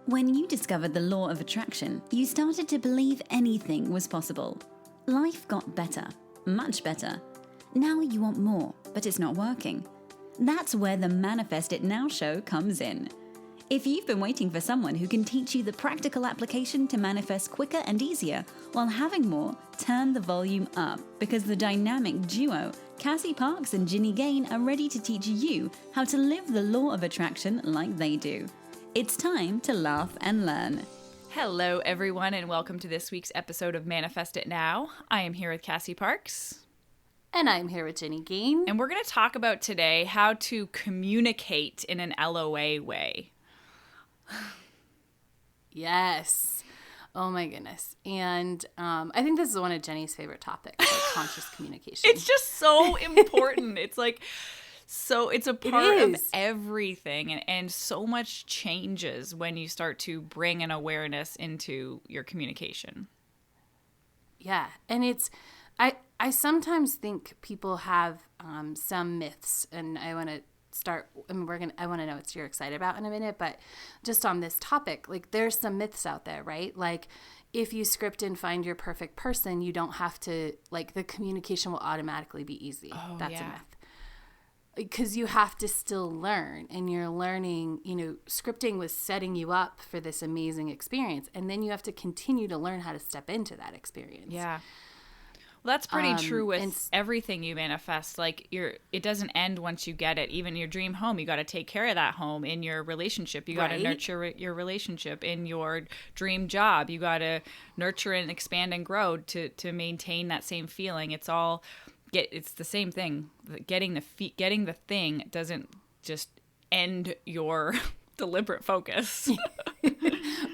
When you discovered the law of attraction, you started to believe anything was possible. Life got better, much better. Now you want more, but it's not working. That's where the Manifest It Now show comes in. If you've been waiting for someone who can teach you the practical application to manifest quicker and easier while having more, turn the volume up, because the dynamic duo, Cassie Parks and Ginny Gane, are ready to teach you how to live the law of attraction like they do. It's time to laugh and learn. Hello, everyone, and welcome to this week's episode of Manifest It Now. I am here with Cassie Parks. And I'm here with Ginny Gane. And we're going to talk about today how to communicate in an LOA way. Yes. Oh my goodness. And I think this is one of Jenny's favorite topics, like conscious communication. It's just so important. It's like, so it's a part of everything. And so much changes when you start to bring an awareness into your communication. Yeah. And it's, I sometimes think people have some myths, and I want to start, I want to know what you're excited about in a minute, but just on this topic, like there's some myths out there, right? Like if you script and find your perfect person, you don't have to, like the communication will automatically be easy. Oh, That's yeah. a myth. Because you have to still learn, and you're learning, scripting was setting you up for this amazing experience, and then you have to continue to learn how to step into that experience. Yeah. Well, that's pretty true with everything you manifest. Like it doesn't end once you get it. Even your dream home, you got to take care of that home. In your relationship, you got to nurture your relationship. In your dream job, you got to nurture and expand and grow to maintain that same feeling. It's the same thing. Getting the thing doesn't just end your deliberate focus.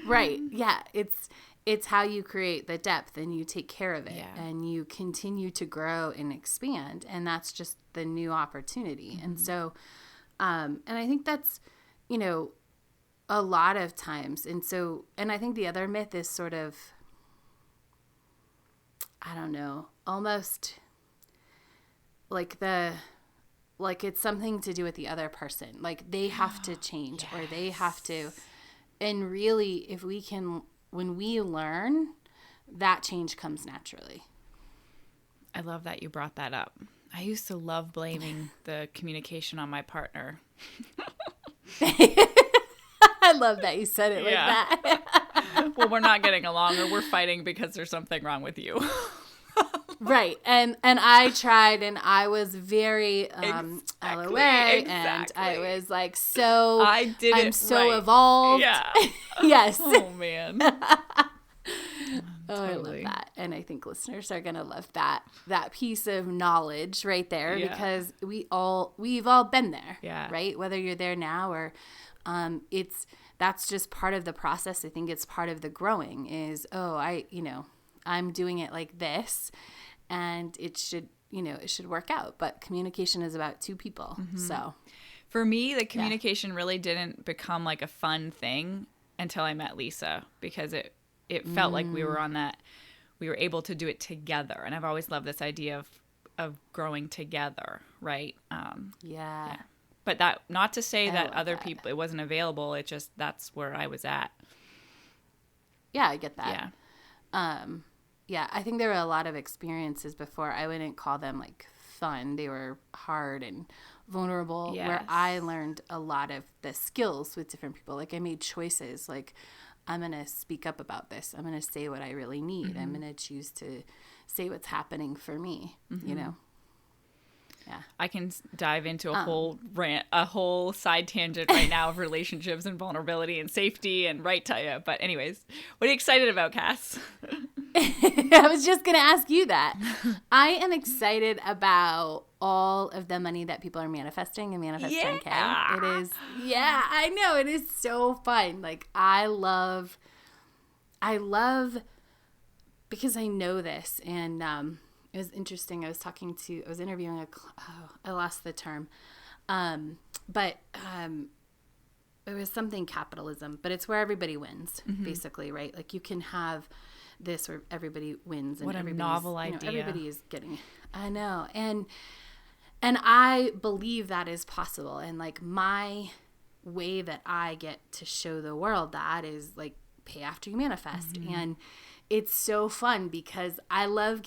Right. Yeah. It's how you create the depth, and you take care of it, and you continue to grow and expand. And that's just the new opportunity. Mm-hmm. And so, and I think that's, a lot of times. And I think the other myth is sort of, I don't know, almost like it's something to do with the other person. Like they have to change, or they have to, and really when we learn, that change comes naturally. I love that you brought that up. I used to love blaming the communication on my partner. I love that you said it like that. Well, we're not getting along, or we're fighting because there's something wrong with you. Right. And I tried, and I was very LOA, and I was like, I'm so evolved. Yeah. Yes. Oh, man. I love that. And I think listeners are going to love that piece of knowledge right there, because we've all been there, right? Whether you're there now or that's just part of the process. I think it's part of the growing is, I'm doing it like this, and it should work out. But communication is about two people. Mm-hmm. So for me, the communication really didn't become like a fun thing until I met Lisa, because it felt like we were able to do it together. And I've always loved this idea of growing together, right? Yeah. But that, not to say that other people, it wasn't available. It just, that's where I was at. Yeah, I get that. Yeah. Yeah, I think there were a lot of experiences before. I wouldn't call them like fun. They were hard and vulnerable, where I learned a lot of the skills with different people. Like I made choices, like I'm going to speak up about this. I'm going to say what I really need. Mm-hmm. I'm going to choose to say what's happening for me, Yeah. I can dive into a whole rant, a whole side tangent right now of relationships and vulnerability and safety and right to you. But anyways, what are you excited about, Cass? I was just going to ask you that. I am excited about all of the money that people are manifesting and Manifest 10K. It is, I know. It is so fun. Like, I love, because I know this, and it was interesting. I was interviewing I lost the term. But it was something capitalism, but it's where everybody wins, basically, right? Like you can have this where everybody wins, and what a novel idea. Everybody is getting, I know. And I believe that is possible. And like my way that I get to show the world that is like pay after you manifest. And it's so fun because I love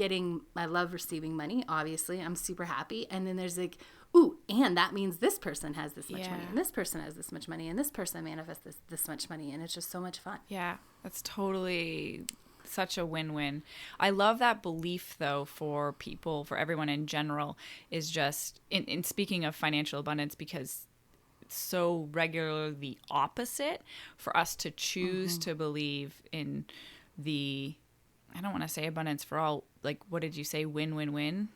receiving money. Obviously, I'm super happy. And then there's like, ooh, and that means this person has this much money, and this person has this much money, and this person manifests this much money. And it's just so much fun. Yeah, that's totally such a win-win. I love that belief, though, for people, for everyone in general, is just, in speaking of financial abundance, because it's so regularly the opposite, for us to choose to believe in the, I don't want to say abundance for all, like, what did you say, win-win-win?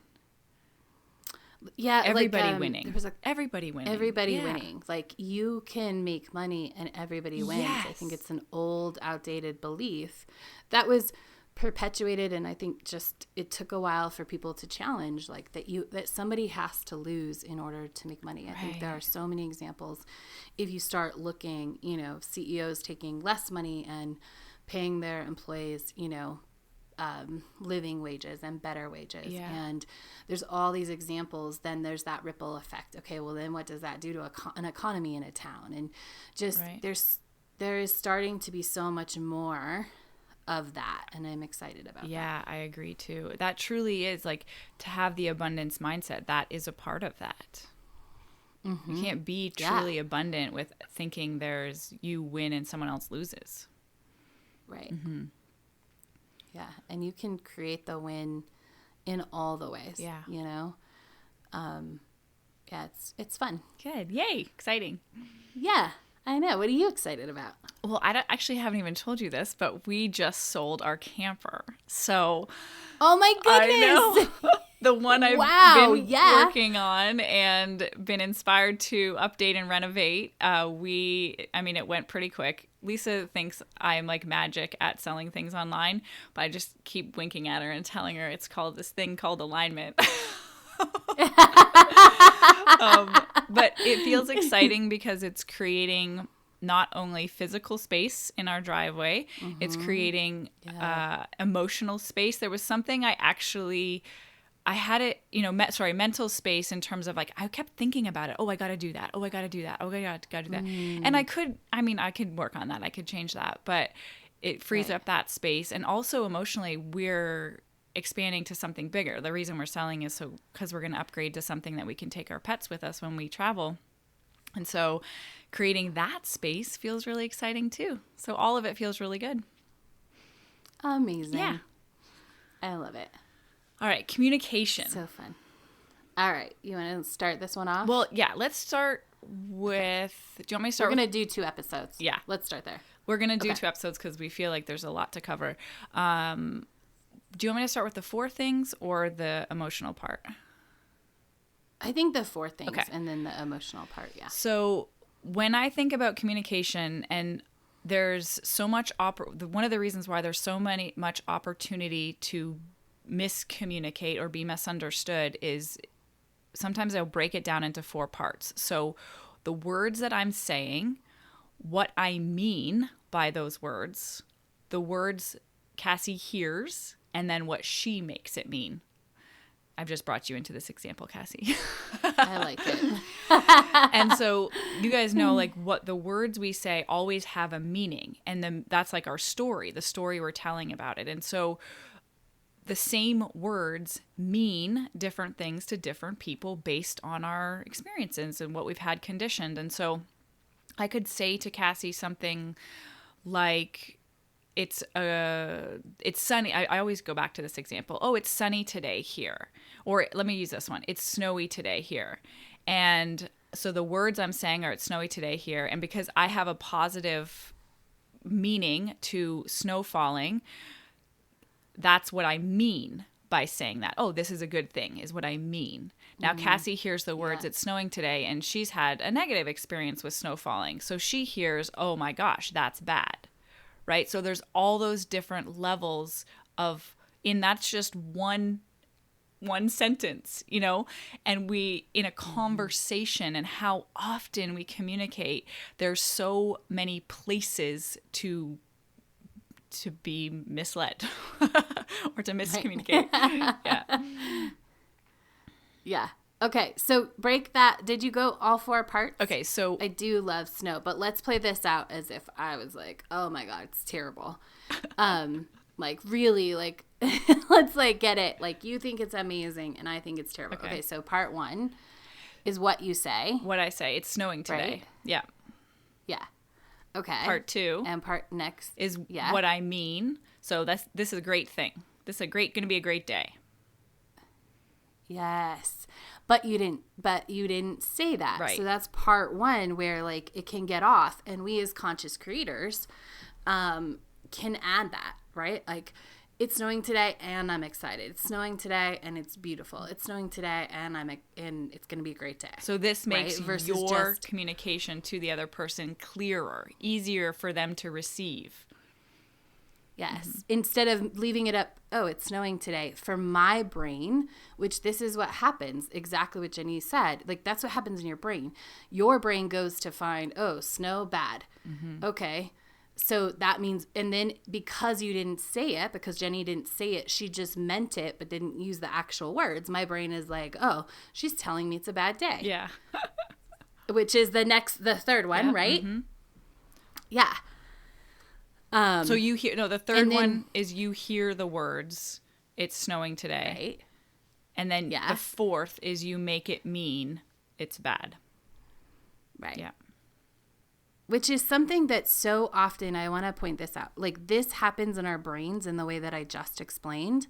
Yeah, everybody winning. Everybody winning. Everybody winning. Like, you can make money and everybody wins. Yes. I think it's an old, outdated belief that was perpetuated, and I think just it took a while for people to challenge, like that somebody has to lose in order to make money. I think there are so many examples. If you start looking, CEOs taking less money and paying their employees, living wages and better wages. Yeah. And there's all these examples. Then there's that ripple effect. Okay, well then what does that do to an economy in a town? And just there is starting to be so much more of that, and I'm excited about that. Yeah, I agree too. That truly is, like, to have the abundance mindset, that is a part of that. Mm-hmm. You can't be truly abundant with thinking there's you win and someone else loses. Right. Mm-hmm. Yeah, and you can create the win in all the ways. Yeah. It's fun. Good. Yay. Exciting. Yeah, I know. What are you excited about? Well, I haven't even told you this, but we just sold our camper. So, oh my goodness. I know. The one I've been working on and been inspired to update and renovate. It went pretty quick. Lisa thinks I'm like magic at selling things online, but I just keep winking at her and telling her it's called this thing called alignment. But it feels exciting because it's creating not only physical space in our driveway, it's creating emotional space. There was something I had it, mental space in terms of, like, I kept thinking about it. Oh, I got to do that. Oh, I got to do that. Oh, I got to do that. And I could work on that. I could change that, but it frees up that space. And also emotionally, we're expanding to something bigger. The reason we're selling is because we're going to upgrade to something that we can take our pets with us when we travel. And so creating that space feels really exciting too. So all of it feels really good. Amazing. Yeah. I love it. All right, communication. So fun. All right, you want to start this one off? Well, yeah, let's start with, do you want me to start? We're going to do 2 episodes. Yeah. Let's start there. We're going to do 2 episodes because we feel like there's a lot to cover. Do you want me to start with the 4 things or the emotional part? I think the 4 things and then the emotional part, yeah. So when I think about communication, and there's so much, one of the reasons why there's so much opportunity to miscommunicate or be misunderstood is sometimes I'll break it down into 4 parts. So the words that I'm saying, what I mean by those words, the words Cassie hears, and then what she makes it mean. I've just brought you into this example, Cassie. I like it. And so you guys know, like, what the words we say always have a meaning. And then that's like our story, the story we're telling about it. And so the same words mean different things to different people based on our experiences and what we've had conditioned. And so I could say to Cassie something like, it's sunny. I always go back to this example. Oh, it's sunny today here. Or let me use this one. It's snowy today here. And so the words I'm saying are, it's snowy today here. And because I have a positive meaning to snow falling, that's what I mean by saying that. Oh, this is a good thing is what I mean. Now, Cassie hears the words, it's snowing today, and she's had a negative experience with snow falling. So she hears, oh my gosh, that's bad, right? So there's all those different levels and that's just one sentence, and we, in a conversation and how often we communicate, there's so many places to be misled or to miscommunicate. Yeah. Yeah. Okay, so break that. Did you go all 4 parts? Okay, so I do love snow, but let's play this out as if I was like, oh my God, it's terrible. Like really, like let's like get it. Like you think it's amazing and I think it's terrible. Okay, so part 1 is what you say. What I say. It's snowing today. Right? Yeah. Yeah. Okay. Part 2 and part next is what I mean. So this is a great thing. This is going to be a great day. Yes. But you didn't say that. Right. So that's part 1 where like it can get off, and we as conscious creators can add that, right? Like it's snowing today and I'm excited. It's snowing today and it's beautiful. It's snowing today and it's going to be a great day. So this makes your communication to the other person clearer, easier for them to receive. Yes. Mm-hmm. Instead of leaving it up, oh, it's snowing today. For my brain, which this is what happens, exactly what Jenny said. Like, that's what happens in your brain. Your brain goes to find, oh, snow, bad. Mm-hmm. Okay. So that means, and then because you didn't say it, because Jenny didn't say it, she just meant it, but didn't use the actual words. My brain is like, oh, she's telling me it's a bad day. Yeah. Which is the third one, right? Mm-hmm. Yeah. So you hear, the third one is you hear the words, it's snowing today. Right. And then the fourth is you make it mean it's bad. Right. Yeah. Which is something that so often, I want to point this out, like this happens in our brains in the way that I just explained.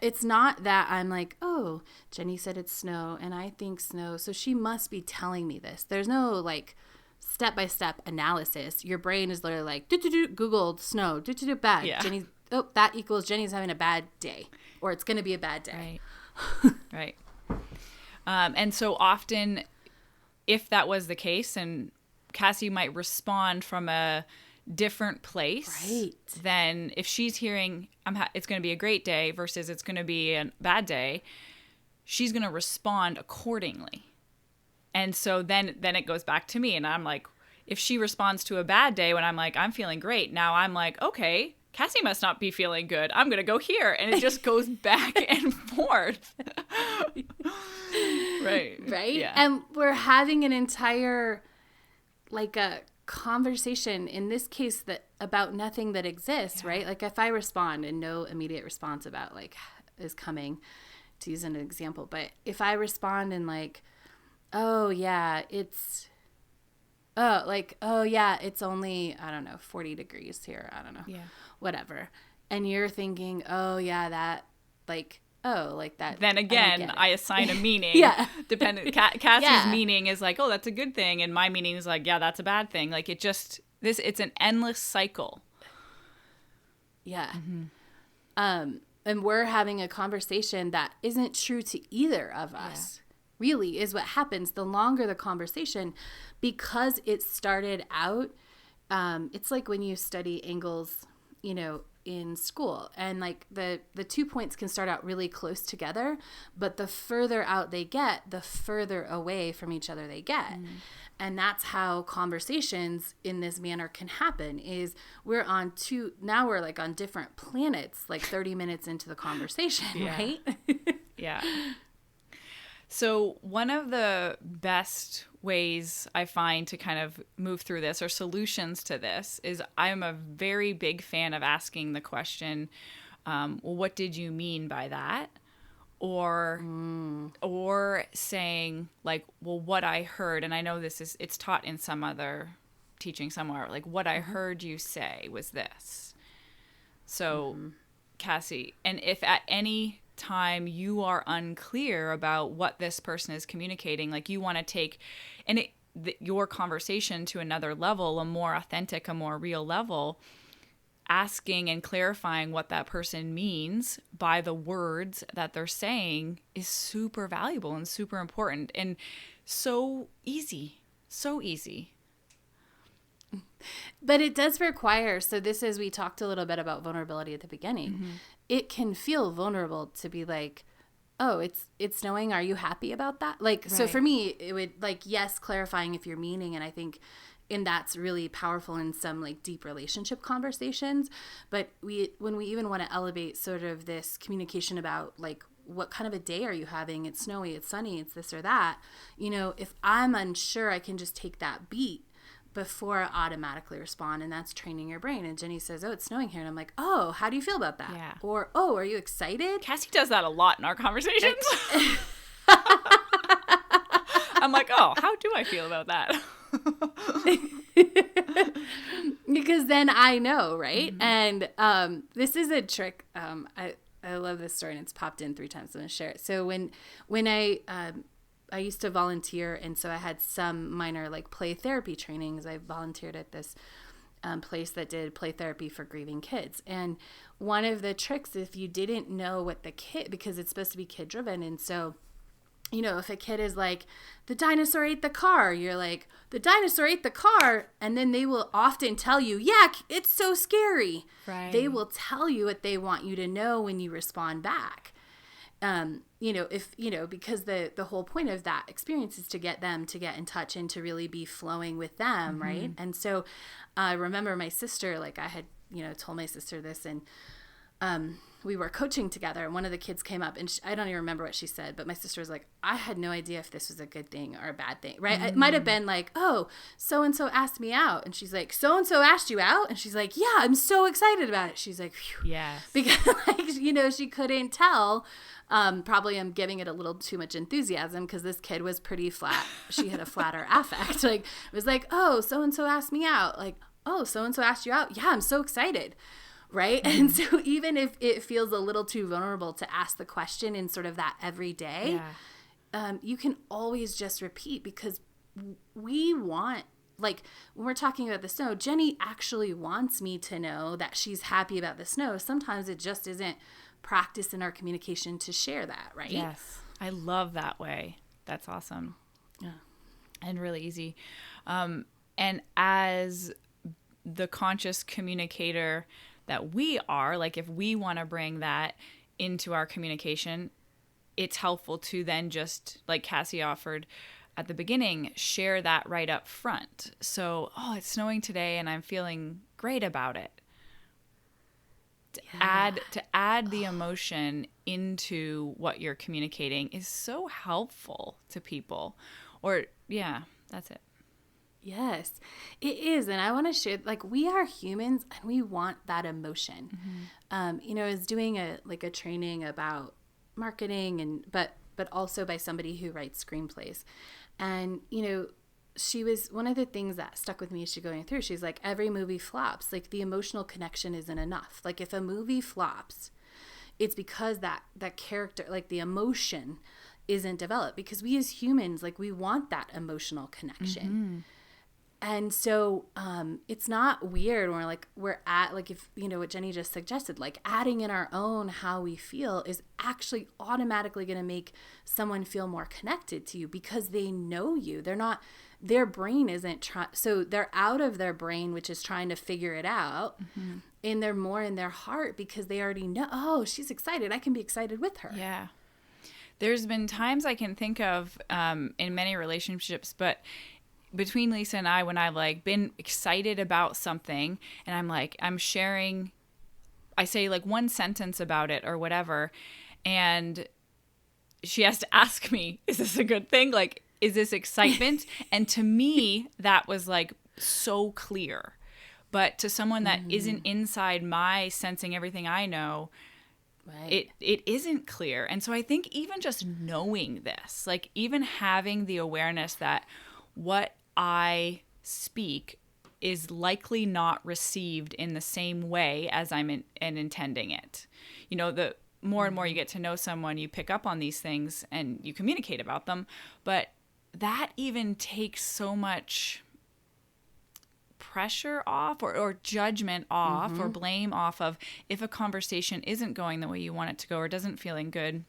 It's not that I'm like, oh, Jenny said it's snow and I think snow, so she must be telling me this. There's no like step-by-step analysis. Your brain is literally like, Googled snow, bad. Yeah. Jenny, that equals Jenny's having a bad day, or it's going to be a bad day. Right. And so often, if that was the case, and Cassie might respond from a different place than if she's hearing, it's going to be a great day versus it's going to be a bad day, she's going to respond accordingly. And so then it goes back to me, and I'm like, if she responds to a bad day when I'm like, I'm feeling great, now I'm like, okay, Cassie must not be feeling good. I'm going to go here. And it just goes back and forth. Right. Yeah. And we're having an entire, like a conversation, in this case, that about nothing that exists, right? Like if I respond and no immediate response about like is coming, to use an example, but if I respond and like, oh yeah, it's only, I don't know, 40 degrees here. I don't know. Yeah. Whatever. And you're thinking, oh yeah, that like, oh, like that. Then again, I assign a meaning. Yeah. Dependent. Cassie's meaning is like, oh, that's a good thing. And my meaning is like, yeah, that's a bad thing. Like it's an endless cycle. Yeah. Mm-hmm. And we're having a conversation that isn't true to either of us. Really is what happens the longer the conversation, because it started out, it's like when you study angles, in school, and like the 2 points can start out really close together, but the further out they get, the further away from each other they get. And that's how conversations in this manner can happen, is we're on different planets, like 30 minutes into the conversation, right? Yeah. So one of the best ways I find to kind of move through this, or solutions to this, is I'm a very big fan of asking the question, well, what did you mean by that? Or saying like, well, what I heard, and I know it's taught in some other teaching somewhere, like what I heard you say was this. So Cassie, and if at any time you are unclear about what this person is communicating, like you want to take your conversation to another level, a more authentic, a more real level, asking and clarifying what that person means by the words that they're saying is super valuable and super important and so easy. But it does require, so this is, we talked a little bit about vulnerability at the beginning. It can feel vulnerable to be like, oh, it's snowing. Are you happy about that? Like, so for me, it would like, yes, clarifying if you're meaning. And I think, and that's really powerful in some like deep relationship conversations. But when we even want to elevate sort of this communication about like what kind of a day are you having? It's snowy, it's sunny, it's this or that. You know, if I'm unsure, I can just take that beat before I automatically respond, and that's training your brain. And Ginny says, oh, it's snowing here. And I'm like, oh, how do you feel about that? Yeah. Or, oh, are you excited? Cassie does that a lot in our conversations. I'm like, oh, how do I feel about that? Because then I know, right? Mm-hmm. And this is a trick. I love this story, and it's popped in 3 times. I'm going to share it. So when I used to volunteer, and so I had some minor like play therapy trainings. I volunteered at this place that did play therapy for grieving kids. And one of the tricks, if you didn't know what the kid, because it's supposed to be kid driven, and so, you know, if a kid is like, the dinosaur ate the car, you're like, the dinosaur ate the car. And then they will often tell you, yeah, it's so scary. Right. They will tell you what they want you to know when you respond back. You know, if, you know, because the whole point of that experience is to get them to get in touch and to really be flowing with them. Mm-hmm. Right. And so I remember my sister, like I had, you know, told my sister this, and we were coaching together, and one of the kids came up, and I don't even remember what she said, but my sister was like, I had no idea if this was a good thing or a bad thing, right? Mm-hmm. It might have been like, oh, so-and-so asked me out. And she's like, so-and-so asked you out? And she's like, yeah, I'm so excited about it. She's like, phew. Yes. Because, like, you know, she couldn't tell. Probably I'm giving it a little too much enthusiasm, because this kid was pretty flat. She had a flatter affect. Like, it was like, oh, so-and-so asked me out. Like, oh, so-and-so asked you out? Yeah, I'm so excited. Right. Mm-hmm. And so even if it feels a little too vulnerable to ask the question in sort of that everyday, you can always just repeat, because we want, like when we're talking about the snow, Jenny actually wants me to know that she's happy about the snow. Sometimes it just isn't practice in our communication to share that. Right. Yes. I love that way. That's awesome. Yeah. And really easy. And as the conscious communicator that we are, like if we want to bring that into our communication, it's helpful to then just, like Cassie offered at the beginning, share that right up front. So, oh, it's snowing today and I'm feeling great about it. To add the emotion into what you're communicating is so helpful to people. Or, yeah, that's it. Yes, it is. And I want to share, like, we are humans and we want that emotion. Mm-hmm. You know, I was doing a training about marketing, but also by somebody who writes screenplays. And, you know, she was, one of the things that stuck with me as she's going through, she's like, every movie flops. Like, the emotional connection isn't enough. Like, if a movie flops, it's because that character, like the emotion isn't developed, because we as humans, like, we want that emotional connection. Mm-hmm. And so it's not weird when we're at, like, if, you know, what Jenny just suggested, like adding in our own how we feel is actually automatically going to make someone feel more connected to you, because they know you. They're not, their brain isn't so they're out of their brain, which is trying to figure it out. Mm-hmm. And they're more in their heart, because they already know, oh, she's excited, I can be excited with her. Yeah. There's been times I can think of in many relationships, but between Lisa and I, when I've like been excited about something and I'm sharing, I say like one sentence about it or whatever, and she has to ask me, is this a good thing? Like, is this excitement? And to me, that was like so clear. But to someone that isn't inside my sensing everything I know, right, it isn't clear. And so I think even just knowing this, like even having the awareness that what I speak is likely not received in the same way as I'm intending it. You know, the more and more you get to know someone, you pick up on these things and you communicate about them. But that even takes so much pressure off or judgment off or blame off of if a conversation isn't going the way you want it to go or doesn't feeling good.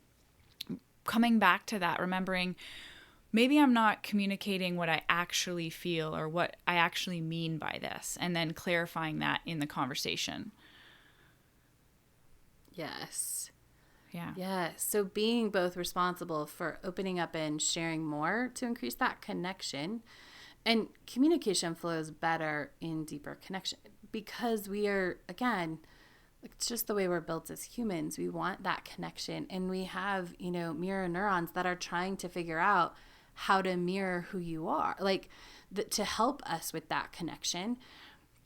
Coming back to that, remembering maybe I'm not communicating what I actually feel or what I actually mean by this, and then clarifying that in the conversation. Yes. Yeah. Yes. So being both responsible for opening up and sharing more to increase that connection, and communication flows better in deeper connection, because we are, again, it's just the way we're built as humans. We want that connection, and we have, mirror neurons that are trying to figure out how to mirror who you are, like to help us with that connection.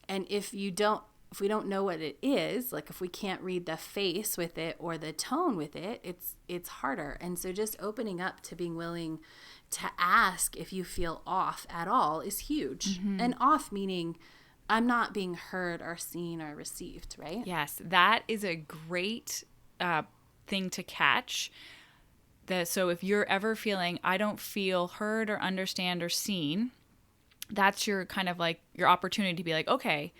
And if we don't know what it is, like if we can't read the face with it or the tone with it, it's harder. And so just opening up to being willing to ask if you feel off at all is huge. Mm-hmm. And off meaning I'm not being heard or seen or received, right? Yes, that is a great thing to catch. So if you're ever feeling, I don't feel heard or understand or seen, that's your kind of like your opportunity to be like, okay,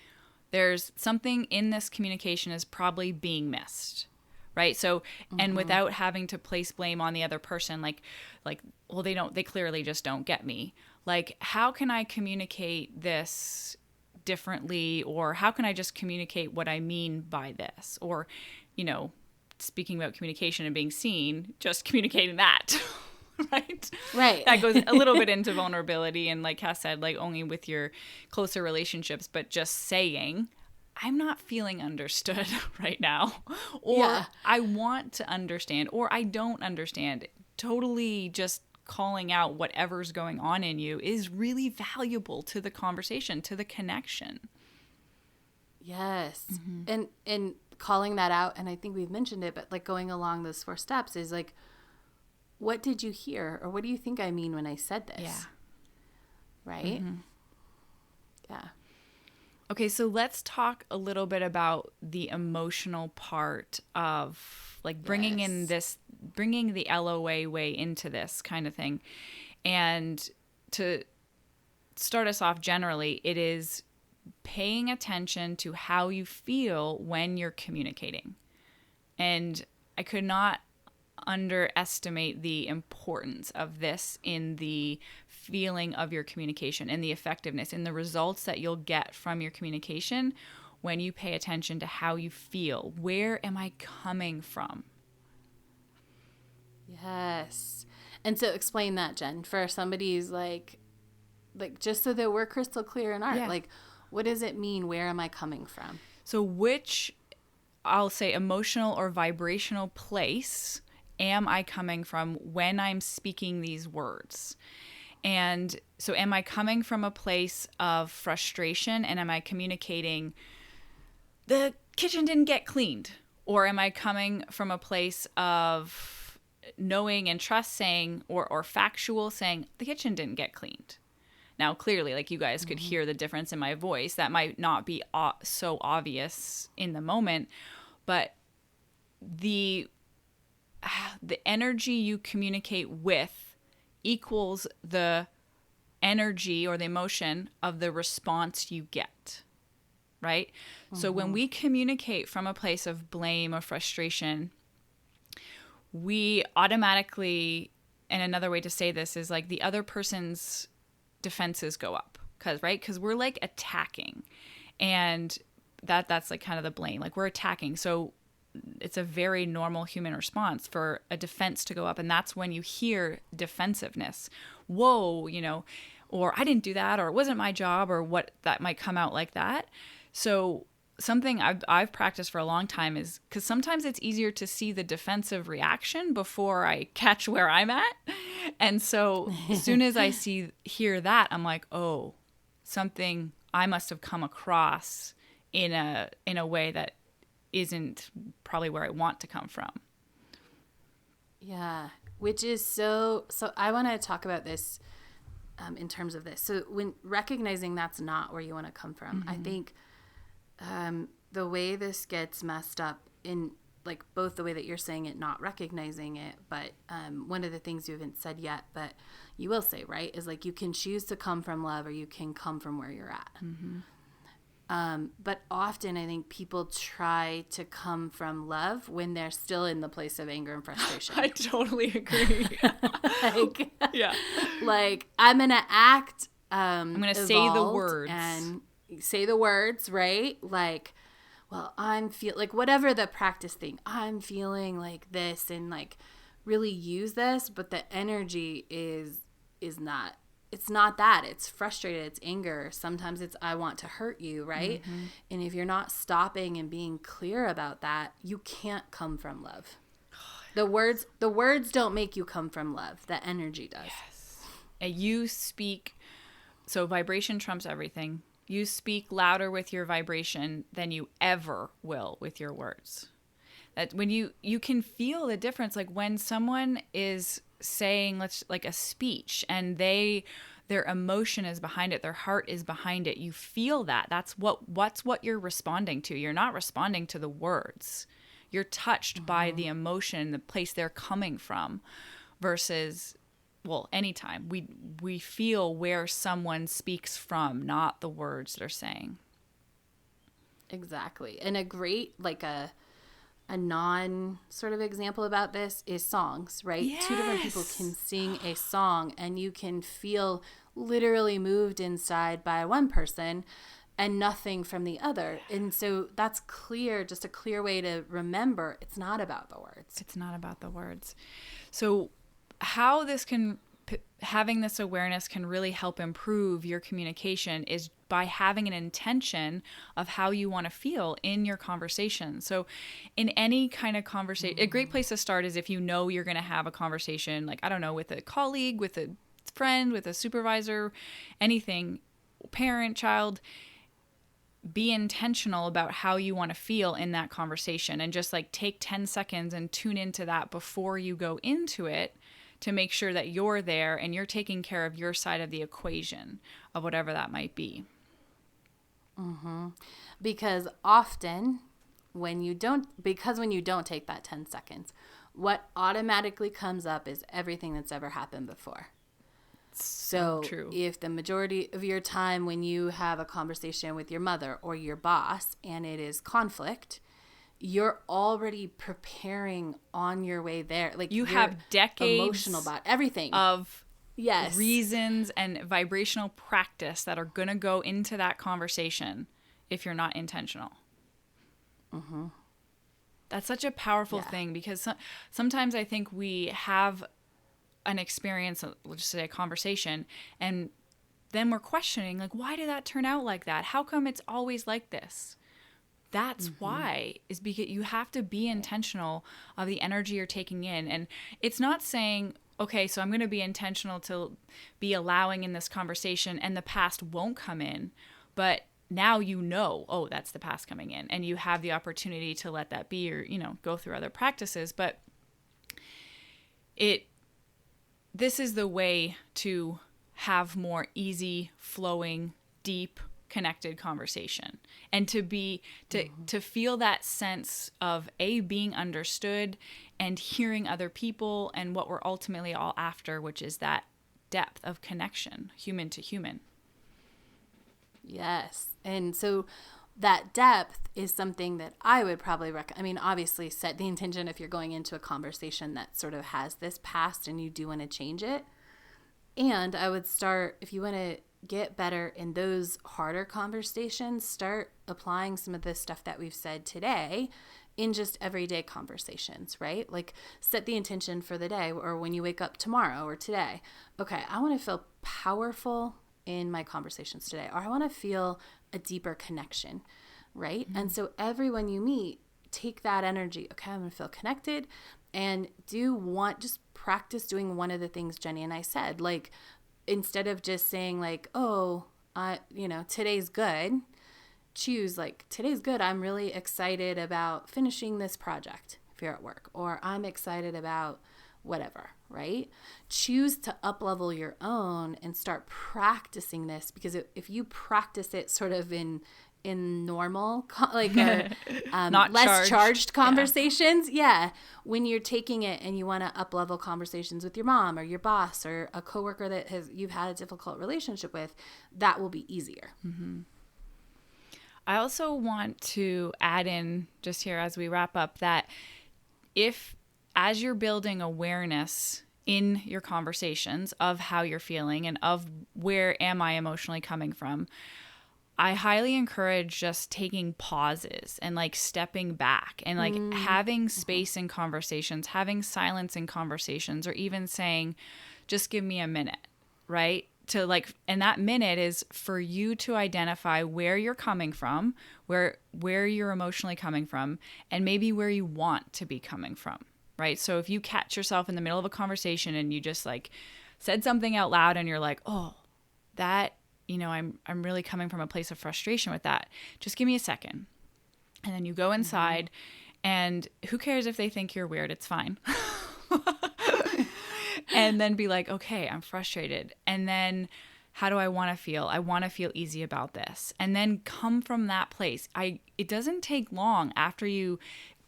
there's something in this communication is probably being missed, right? So, and without having to place blame on the other person, like, well, they clearly just don't get me. Like, how can I communicate this differently? Or how can I just communicate what I mean by this? Or, speaking about communication and being seen, just communicating that, right? Right. That goes a little bit into vulnerability. And like Cass said, like only with your closer relationships, but just saying, I'm not feeling understood right now. Or I want to understand, or I don't understand. Totally just calling out whatever's going on in you is really valuable to the conversation, to the connection. Yes. Mm-hmm. And calling that out, and I think we've mentioned it, but like going along those 4 steps is like, what did you hear? Or what do you think I mean when I said this? Yeah. Right? Mm-hmm. Yeah. Okay, so let's talk a little bit about the emotional part of like bringing the LOA way into this kind of thing. And to start us off generally, it is paying attention to how you feel when you're communicating. And I could not underestimate the importance of this in the feeling of your communication and the effectiveness and the results that you'll get from your communication when you pay attention to how you feel. Where am I coming from? Yes. And so explain that, Jen, for somebody who's like just so that we're crystal clear in art, like what does it mean? Where am I coming from? So which, I'll say, emotional or vibrational place am I coming from when I'm speaking these words? And so am I coming from a place of frustration, and am I communicating the kitchen didn't get cleaned? Or am I coming from a place of knowing and trust saying, or factual saying, the kitchen didn't get cleaned? Now, clearly, like you guys could hear the difference in my voice. That might not be so obvious in the moment, but the energy you communicate with equals the energy or the emotion of the response you get, right? So when we communicate from a place of blame or frustration, we automatically, and another way to say this is like the other person's defenses go up, because we're like attacking, and that's like kind of the blame, like we're attacking. So it's a very normal human response for a defense to go up, and that's when you hear defensiveness. Whoa, or I didn't do that, or it wasn't my job, or what that might come out like that. So something I've practiced for a long time is, because sometimes it's easier to see the defensive reaction before I catch where I'm at. And so as soon as I hear that, I'm like, oh, something I must have come across in a way that isn't probably where I want to come from. Yeah, which is so I want to talk about this in terms of this. So when recognizing that's not where you want to come from, I think the way this gets messed up in like both the way that you're saying it, not recognizing it, but one of the things you haven't said yet, but you will say, right, is like you can choose to come from love, or you can come from where you're at. But often I think people try to come from love when they're still in the place of anger and frustration. I totally agree. Like I'm going to act, I'm going to say the words. And say the words, right? Like, well, like whatever the practice thing, I'm feeling like this, and like really use this, but the energy is not it's not that. It's frustrated. It's anger. Sometimes it's, I want to hurt you, right? Mm-hmm. And if you're not stopping and being clear about that, you can't come from love. The words don't make you come from love. The energy does. Yes. And you speak, so vibration trumps everything. You speak louder with your vibration than you ever will with your words. That when you can feel the difference, like when someone is saying like a speech and their emotion is behind it, their heart is behind it, you feel that. That's what you're responding to. You're not responding to the words. You're touched by the emotion, the place they're coming from, versus, well, anytime we feel where someone speaks from, not the words they're saying. Exactly. And a great, like a non sort of example about this is songs, right? Yes. Two different people can sing a song and you can feel literally moved inside by one person and nothing from the other. And so that's clear, just a clear way to remember it's not about the words. It's not about the words. So how this can, having this awareness can really help improve your communication is by having an intention of how you want to feel in your conversation. So in any kind of conversation, a great place to start is if you know you're going to have a conversation, like, I don't know, with a colleague, with a friend, with a supervisor, anything, parent, child, be intentional about how you want to feel in that conversation and just like take 10 seconds and tune into that before you go into it to make sure that you're there and you're taking care of your side of the equation of whatever that might be. Mm-hmm. Because often when you don't take that 10 seconds, what automatically comes up is everything that's ever happened before. So true. If the majority of your time when you have a conversation with your mother or your boss and it is conflict, you're already preparing on your way there. Like you have decades emotional about everything of reasons and vibrational practice that are going to go into that conversation if you're not intentional. Mm-hmm. That's such a powerful thing because sometimes I think we have an experience, let's just say a conversation, and then we're questioning, like, why did that turn out like that? How come it's always like this? That's why, is because you have to be intentional of the energy you're taking in. And it's not saying, okay, so I'm going to be intentional to be allowing in this conversation and the past won't come in. But now you know, oh, that's the past coming in. And you have the opportunity to let that be or, go through other practices. But this is the way to have more easy, flowing, deep, connected conversation, and to feel that sense of being understood and hearing other people and what we're ultimately all after, which is that depth of connection, human to human. Yes. And so that depth is something that I would probably obviously set the intention if you're going into a conversation that sort of has this past and you do want to change it. And I would start, if you want to get better in those harder conversations, start applying some of the stuff that we've said today in just everyday conversations, right? Like set the intention for the day or when you wake up tomorrow or today. Okay, I want to feel powerful in my conversations today, or I want to feel a deeper connection, right? Mm-hmm. And so everyone you meet, take that energy. Okay, I'm going to feel connected and just practice doing one of the things Jenny and I said, like, instead of just saying like, oh, today's good, choose like, today's good. I'm really excited about finishing this project if you're at work, or I'm excited about whatever, right? Choose to up-level your own and start practicing this, because if you practice it sort of in normal, like not less charged conversations. Yeah. When you're taking it and you want to up level conversations with your mom or your boss or a coworker that you've had a difficult relationship with, that will be easier. Mm-hmm. I also want to add in just here as we wrap up that as you're building awareness in your conversations of how you're feeling and of where am I emotionally coming from, I highly encourage just taking pauses and like stepping back and like having space in conversations, having silence in conversations, or even saying, just give me a minute, right? and that minute is for you to identify where you're coming from, where you're emotionally coming from, and maybe where you want to be coming from, right? So if you catch yourself in the middle of a conversation and you just like said something out loud and you're like, oh, that, I'm really coming from a place of frustration with that. Just give me a second. And then you go inside and who cares if they think you're weird? It's fine. And then be like, okay, I'm frustrated. And then how do I want to feel? I want to feel easy about this. And then come from that place. It doesn't take long after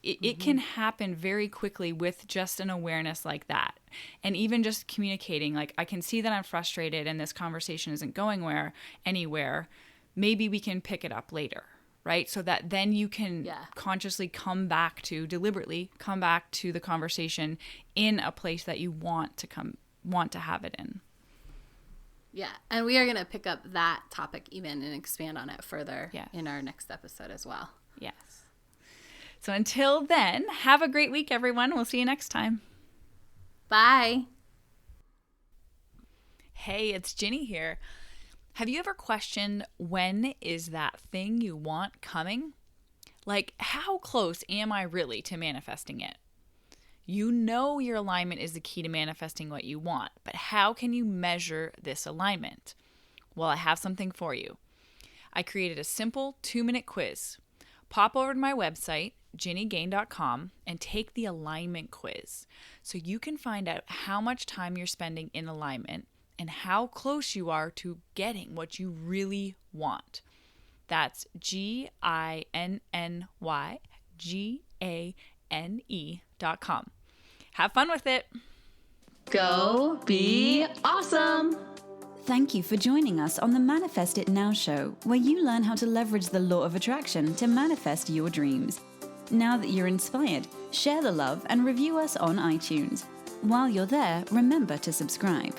it can happen very quickly with just an awareness like that. And even just communicating, like, I can see that I'm frustrated and this conversation isn't going anywhere. Maybe we can pick it up later, right? So that then you can consciously deliberately come back to the conversation in a place that you want to have it in. Yeah. And we are going to pick up that topic even and expand on it further in our next episode as well. Yes. So until then, have a great week, everyone. We'll see you next time. Bye. Hey, it's Ginny here. Have you ever questioned, when is that thing you want coming? Like, how close am I really to manifesting it? You know your alignment is the key to manifesting what you want, but how can you measure this alignment? Well, I have something for you. I created a simple 2-minute quiz. Pop over to my website, ginnygane.com, and take the alignment quiz so you can find out how much time you're spending in alignment and how close you are to getting what you really want. That's GINNYGANE.com. Have fun with it. Go be awesome. Thank you for joining us on the Manifest It Now show, where you learn how to leverage the law of attraction to manifest your dreams. Now that you're inspired, share the love and review us on iTunes. While you're there, remember to subscribe.